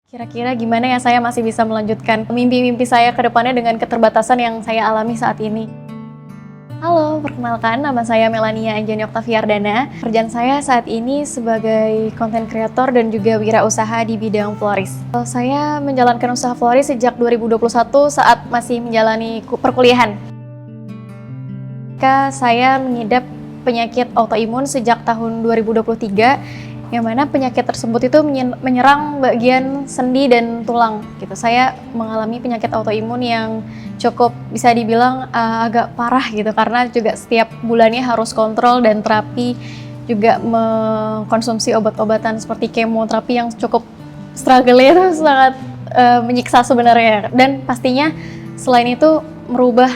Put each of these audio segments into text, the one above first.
Kira-kira gimana ya saya masih bisa melanjutkan mimpi-mimpi saya ke depannya dengan keterbatasan yang saya alami saat ini? Halo, perkenalkan nama saya Melania Anjani Oktaviardana. Kerjaan saya saat ini sebagai content creator dan juga wirausaha di bidang florist. Saya menjalankan usaha florist sejak 2021 saat masih menjalani perkuliahan. Saya mengidap penyakit autoimun sejak tahun 2023, yang mana penyakit tersebut itu menyerang bagian sendi dan tulang gitu. Saya mengalami penyakit autoimun yang cukup bisa dibilang agak parah gitu, karena juga setiap bulannya harus kontrol dan terapi, juga mengkonsumsi obat-obatan seperti kemoterapi yang cukup struggle itu sangat menyiksa sebenarnya. Dan pastinya selain itu merubah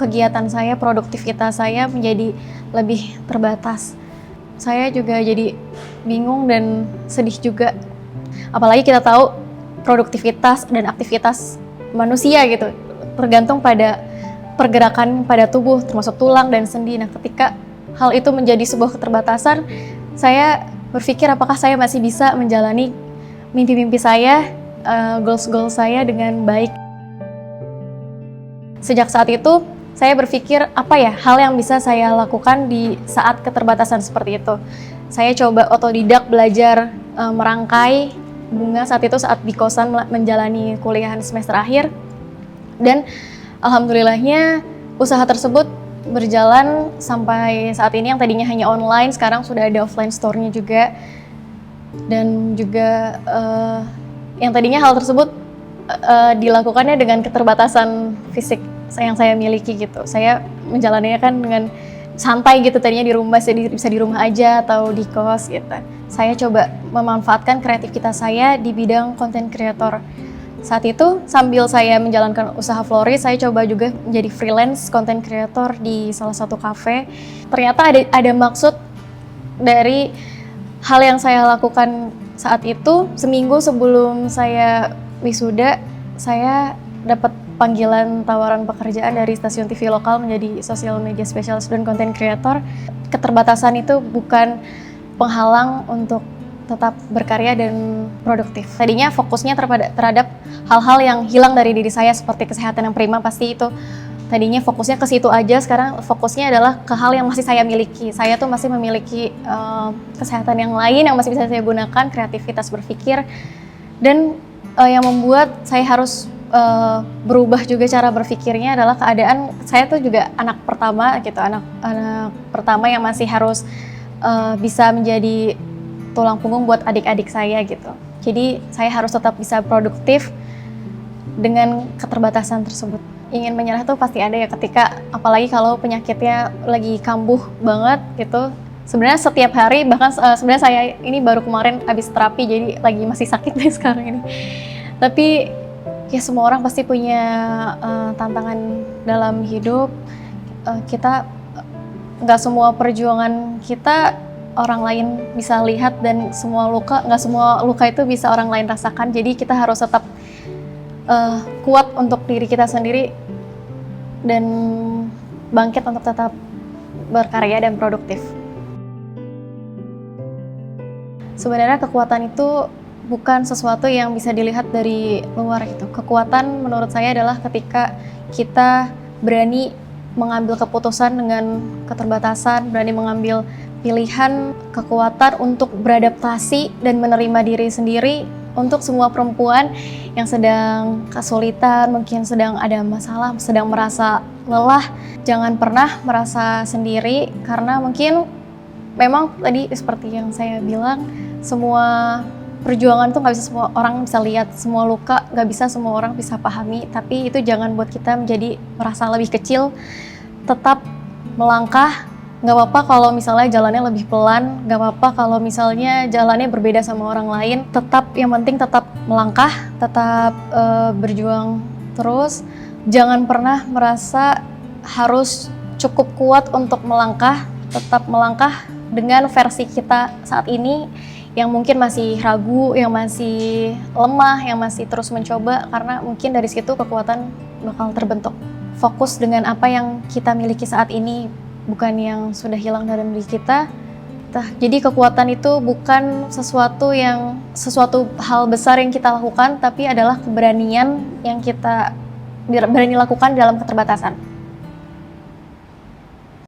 kegiatan saya, produktivitas saya menjadi lebih terbatas. Saya juga jadi bingung dan sedih juga. Apalagi kita tahu produktivitas dan aktivitas manusia gitu tergantung pada pergerakan pada tubuh, termasuk tulang dan sendi. Nah, ketika hal itu menjadi sebuah keterbatasan, saya berpikir apakah saya masih bisa menjalani mimpi-mimpi saya, goals-goals saya dengan baik. Sejak saat itu, saya berpikir apa ya hal yang bisa saya lakukan di saat keterbatasan seperti itu. Saya coba otodidak belajar merangkai bunga saat di kosan menjalani kuliahan semester akhir. Dan alhamdulillahnya usaha tersebut berjalan sampai saat ini, yang tadinya hanya online sekarang sudah ada offline store-nya juga. Dan juga yang tadinya hal tersebut dilakukannya dengan keterbatasan fisik yang saya miliki gitu. Saya menjalaninya kan dengan santai gitu, tadinya di rumah, jadi bisa di rumah aja atau di kos gitu. Saya coba memanfaatkan kreativitas saya di bidang content creator. Saat itu sambil saya menjalankan usaha florist, saya coba juga menjadi freelance content creator di salah satu cafe. Ternyata ada maksud dari hal yang saya lakukan saat itu. Seminggu sebelum saya wisuda, saya dapat panggilan tawaran pekerjaan dari stasiun TV lokal menjadi social media specialist dan content creator. Keterbatasan itu bukan penghalang untuk tetap berkarya dan produktif. Tadinya fokusnya terhadap hal-hal yang hilang dari diri saya, seperti kesehatan yang prima, pasti itu tadinya fokusnya ke situ aja. Sekarang fokusnya adalah ke hal yang masih saya miliki. Saya tuh masih memiliki kesehatan yang lain yang masih bisa saya gunakan, kreativitas berpikir, dan yang membuat saya harus berubah juga cara berpikirnya adalah keadaan saya tuh juga anak pertama gitu, anak pertama yang masih harus bisa menjadi tulang punggung buat adik-adik saya gitu. Jadi saya harus tetap bisa produktif dengan keterbatasan tersebut. Ingin menyerah tuh pasti ada ya, ketika apalagi kalau penyakitnya lagi kambuh banget gitu. Sebenarnya setiap hari, bahkan sebenarnya saya ini baru kemarin habis terapi, jadi lagi masih sakit nih sekarang ini. Tapi ya semua orang pasti punya tantangan dalam hidup. Kita nggak semua perjuangan kita orang lain bisa lihat, dan nggak semua luka itu bisa orang lain rasakan. Jadi kita harus tetap kuat untuk diri kita sendiri dan bangkit untuk tetap berkarya dan produktif. Sebenarnya kekuatan itu bukan sesuatu yang bisa dilihat dari luar gitu. Kekuatan menurut saya adalah ketika kita berani mengambil keputusan dengan keterbatasan, berani mengambil pilihan, kekuatan untuk beradaptasi dan menerima diri sendiri. Untuk semua perempuan yang sedang kesulitan, mungkin sedang ada masalah, sedang merasa lelah, jangan pernah merasa sendiri, karena mungkin memang tadi seperti yang saya bilang, semua perjuangan tuh nggak bisa semua orang bisa lihat, semua luka nggak bisa semua orang bisa pahami. Tapi itu jangan buat kita menjadi merasa lebih kecil. Tetap melangkah, nggak apa-apa kalau misalnya jalannya lebih pelan, nggak apa-apa kalau misalnya jalannya berbeda sama orang lain. Tetap, yang penting tetap melangkah, tetap berjuang terus. Jangan pernah merasa harus cukup kuat untuk melangkah. Tetap melangkah dengan versi kita saat ini, yang mungkin masih ragu, yang masih lemah, yang masih terus mencoba, karena mungkin dari situ kekuatan bakal terbentuk. Fokus dengan apa yang kita miliki saat ini, bukan yang sudah hilang dalam diri kita. Jadi kekuatan itu bukan sesuatu hal besar yang kita lakukan, tapi adalah keberanian yang kita berani lakukan dalam keterbatasan.